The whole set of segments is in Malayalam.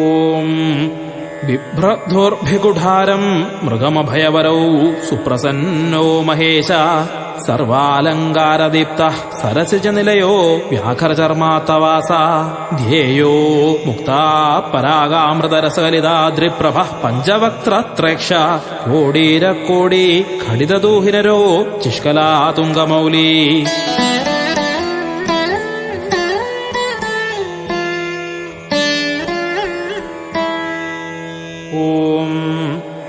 ഓം ബിഭ്രധോർഭികുഠാരം മൃഗമഭയവരൗ സുപ്രസന്നോ മഹേശ സർവാലങ്കാരദീപ്ത സരസിജനിലയോ വ്യാഘ്രചർമാത്തവാസ ധ്യേയോ മുക്താ പരാഗാമൃതരസകലിതാദ്രിപ്രഭ പഞ്ചവക്ത്രത്രേക്ഷ കോടീരക്കോടി ഖടിതദൂഹിനരോ ചിഷ്കലാതുംഗമൗലീ. ഓം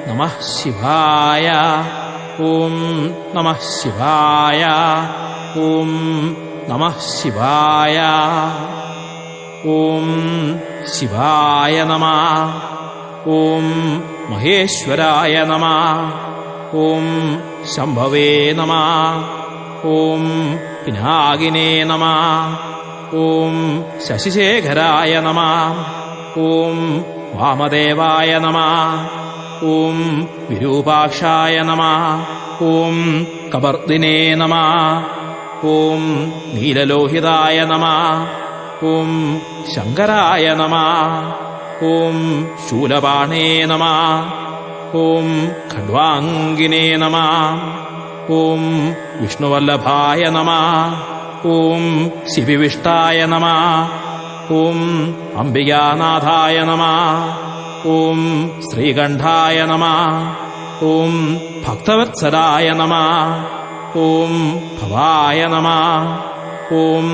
നമഃ ശിവായ. ഓം നമഃ ശിവായ. ഓം നമഃ ശിവായ. ഓം ശിവായ നമഃ. ഓം മഹേശ്വരായ നമഃ. ഓം ശംഭവേ നമഃ. ഓം പിനാകിനേ നമഃ. ഓം ശശിശേഖരായ നമഃ. ഓം വാമദേവായ നമഃ. ഓം വിരൂപാക്ഷായ നമഃ. ഓം കബർദിനേ നമഃ. ഓം നീലലോഹിതായ നമഃ. ഓം ശങ്കരായ നമഃ. ഓം ശൂലപാണേ നമഃ. ഓം ഖണ്ഡ്വാംഗിനേ നമഃ. ഓം വിഷ്ണുവല്ലഭായ നമഃ. ഓം ശിവിവിഷ്ടായ നമഃ. ഓം അംബികാനാഥായ നമഃ. ഓം ശ്രീകണ്ഠായ നമഃ. ഓം ഭക്തവത്സലായ നമഃ. ഓം ഭവായ നമഃ. ഓം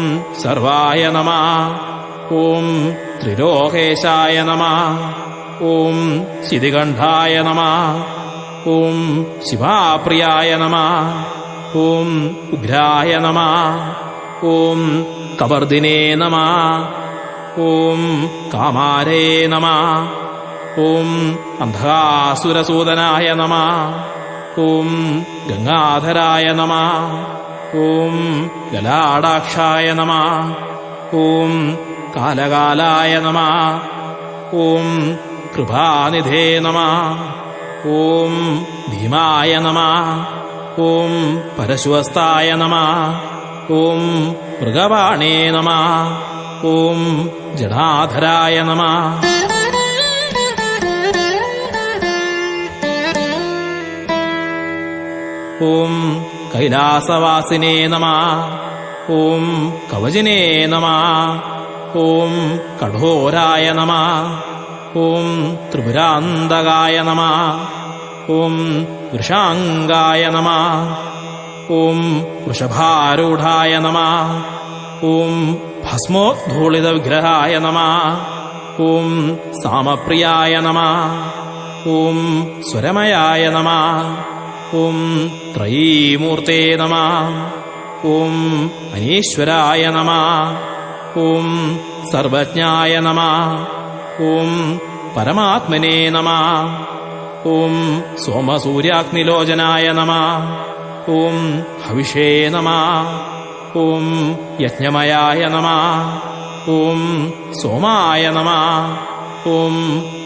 സർവായ നമഃ. ഓം ത്രിലോകേശായ നമഃ. ഓം ശിതികണ്ഠായ നമഃ. ഓം ശിവാപ്രിയായ നമഃ. ഓം ഉഗ്രായ നമഃ. ഓം കബർദിനേ നമഃ. ഓം കാമാരേ നമഃ. ഓം അന്ധകാസുരസൂദനായ നമഃ. ഓം ഗംഗാധരായ നമഃ. ഓം ലലാടാക്ഷായ നമഃ. ഓം കാലകാലായ നമഃ. ഓം കൃപാനിധേ നമഃ. ഓം ഭീമായ നമഃ. ഓം പരശുവസ്തായ നമഃ. ഓം മൃഗവാണേ നമഃ. ഓം ജടാധരായ നമഃ. ഓം കൈലാസവാസിനേ നമഃ. ഓം കവചിനേ നമഃ. ഓം കഠോരായ നമഃ. ഓം ത്രിപുരാന്തകായ നമഃ. ഓം വൃഷാംഗായ നമഃ. ഓം വൃഷഭാരൂഢായ നമഃ. ഓം ഭസ്മോദ്ധൂളിതവിഗ്രഹായ നമഃ. ഓം സാമപ്രിയായ നമഃ. ഓം സ്വരമയായ നമഃ. ഓം ത്രയീമൂർത്തേ നമഃ. ഓം അനീശ്വരായ നമഃ. ഓം സർവജ്ഞായ നമഃ. ഓം പരമാത്മനേ നമഃ. ഓം സോമസൂര്യാഗ്നിലോചനായ നമഃ. ഓം ഹവിഷേ നമഃ. ഓം യജ്ഞമയായ നമഃ. ഓം സോമായ നമഃ. ഓം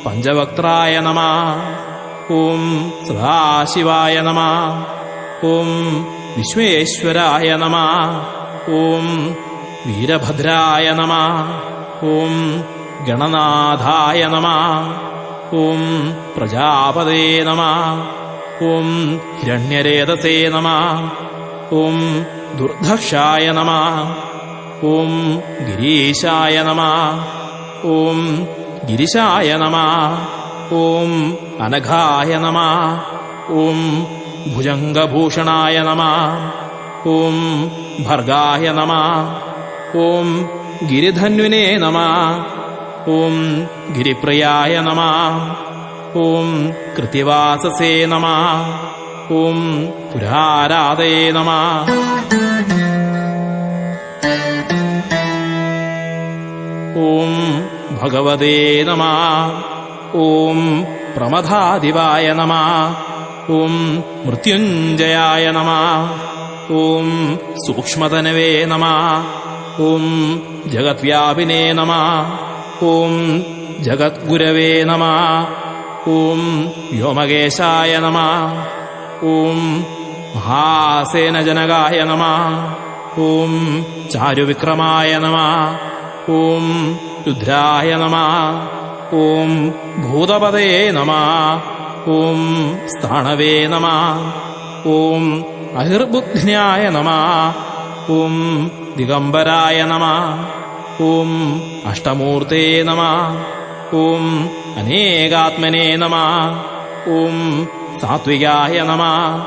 പഞ്ചവക്ത്രായ നമഃ. ഓം സദാശിവായ നമഃ. ഓം വിശ്വേശ്വരായ നമഃ. ഓം വീരഭദ്രായ നമഃ. ഓം ഗണനാഥായ നമഃ. ഓം പ്രജാപതേ നമഃ. ഓം ഹിരണ്യരേതസേ നമഃ. ഓം ദുർധക്ഷായ നമഃ. ഓം ഗിരീശായ നമഃ. ഓം ഗിരിശായ നമഃ. ഓം അനഘായ നമഃ. ഓം ഭുജംഗഭൂഷണായ നമഃ. ഓം ഭർഗായ നമഃ. ഓം ഗിരിധന്വിനേ നമഃ. ഓം ഗിരിപ്രിയായ നമഃ. ഓം കൃത്തിവാസസേ നമഃ. ഓം പുരാരാധേ നമഃ. ഓം ഭഗവതേ നമഃ. ഓം പ്രമഥാധിപായ നമഃ. ഓം മൃത്യുഞ്ജയായ നമഃ. ഓം സൂക്ഷ്മതനവേ നമഃ. ഓം ജഗദ്വ്യാപിനേ നമഃ. ഓം ജഗദ്ഗുരവേ നമഃ. ഓം വ്യോമകേശായ നമഃ. ഓം മഹാസേനജനകായ നമഃ. ഓം ചാരുവിക്രമായ നമഃ. ഓം രുദ്രായ നമഃ. ഓം ഭൂതപതേ നമഃ. ഓം സ്ഥാണവേ നമഃ. ഓം അഹിർബുദ്ധ്യായ നമഃ. ഓം ദിഗംബരായ നമഃ. ഓം അഷ്ടമൂർത്തേ നമഃ. ഓം അനേകാത്മനേ നമഃ. ഓം സാത്വികായ നമഃ.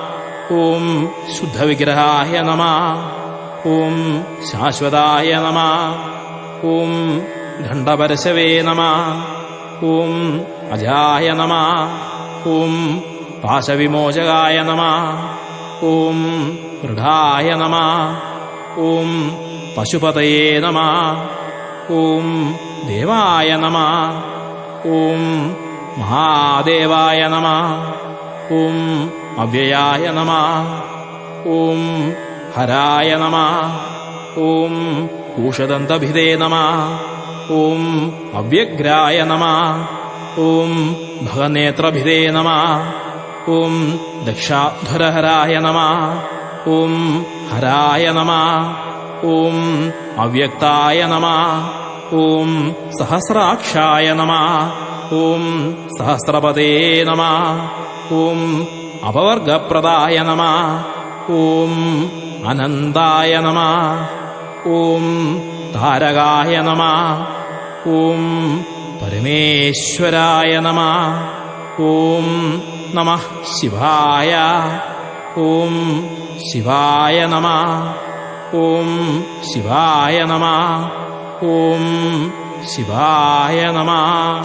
ഓം ശുദ്ധവിഗ്രഹായ നമഃ. ഓം ശാശ്വതായ നമഃ. ഓം ഖണ്ഡപരശവേ നമഃ. ഓം അജായ നമഃ. ഓം പാശവിമോചകായ നമഃ. ഓം ദൃഢായ നമഃ. ഓം പശുപതയേ നമഃ. ഓം ദേവായ നമഃ. ഓം മഹാദേവായ നമഃ. ഓം അവ്യയായ നമഃ. ഓം ഹരായ നമഃ. ഓം കൂഷദന്തഭിതേ നമഃ. ഓം അവ്യഗ്രായ നമഃ. ഓം ഭഗനേത്രഭിതേ നമഃ. ഓം ദക്ഷാധരഹരായ നമഃ. ഓം ഹരായ നമഃ. ഓം അവ്യക്തായ നമഃ. ഓം സഹസ്രാക്ഷായ നമഃ. ഓം സഹസ്രപദേ നമഃ. ഓം അപവർഗപ്രദായ നമഃ. ഓം അനന്തായ നമഃ. ഓം താരകായ നമഃ. ഓം പരമേശ്വരായ നമഃ. ഓം നമഃ ശിവായ. ഓം ശിവായ നമഃ. ഓം ശിവായ നമഃ. ഓം ശിവായ നമഃ.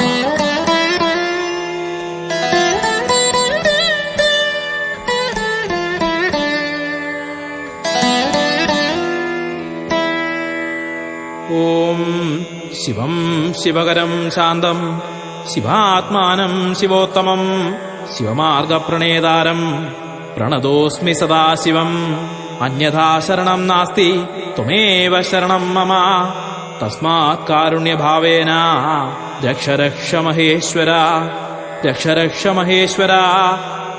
ഓം ശിവം ശിവകരം ശാന്തം ശിവാത്മാനം ശിവോത്തമം ശിവമാർഗപ്രണേതാരം പ്രണതോസ്മി സദാശിവം. അന്യഥാ ശരണം നാസ്തി ത്വമേവ ശരണം മമ. തസ്മാത് കാരുണ്യഭാവേന രക്ഷ രക്ഷ മഹേശ്വര. രക്ഷ രക്ഷ മഹേശ്വര.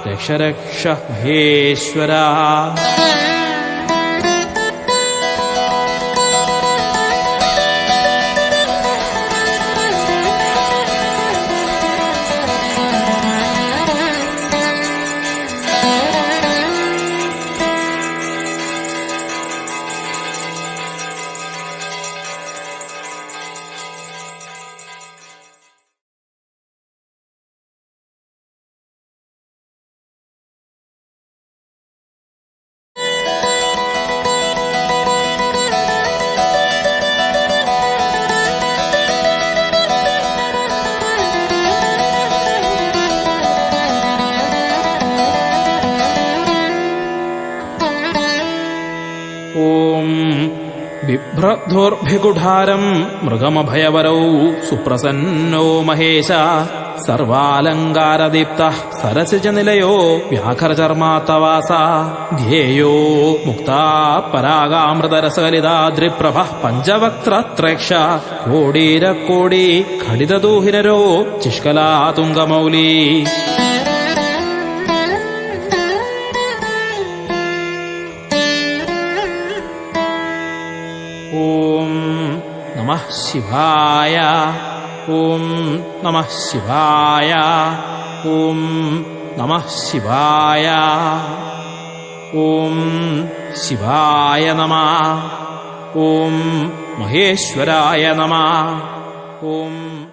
രക്ഷ രക്ഷ മഹേശ്വര. ഓം ബിഭ്രധോർഭികുഢാരം മൃഗമഭയവരൗ സുപ്രസന്നോ മഹേശ. സർവാലങ്കാരദീപ്തഃ സരസിജനിലയോ വ്യാഘ്രചർമാത്തവാസ. ധ്യേയോ മുക്താ പരാഗാമൃതരസകലിതാദ്രിപ്രഭഃ പഞ്ചവക്ത്രത്രേക്ഷ. കോടീരക്കോടി ഖടിതദൂഹിനരോ ചിഷ്കലാതുംഗമൗലി. ഓം നമഃ ശിവായ. ഓം നമഃ ശിവായ. ഓം നമഃ ശിവായ. ഓം ശിവായ നമഃ. ഓം മഹേശ്വരായ നമഃ. ഓം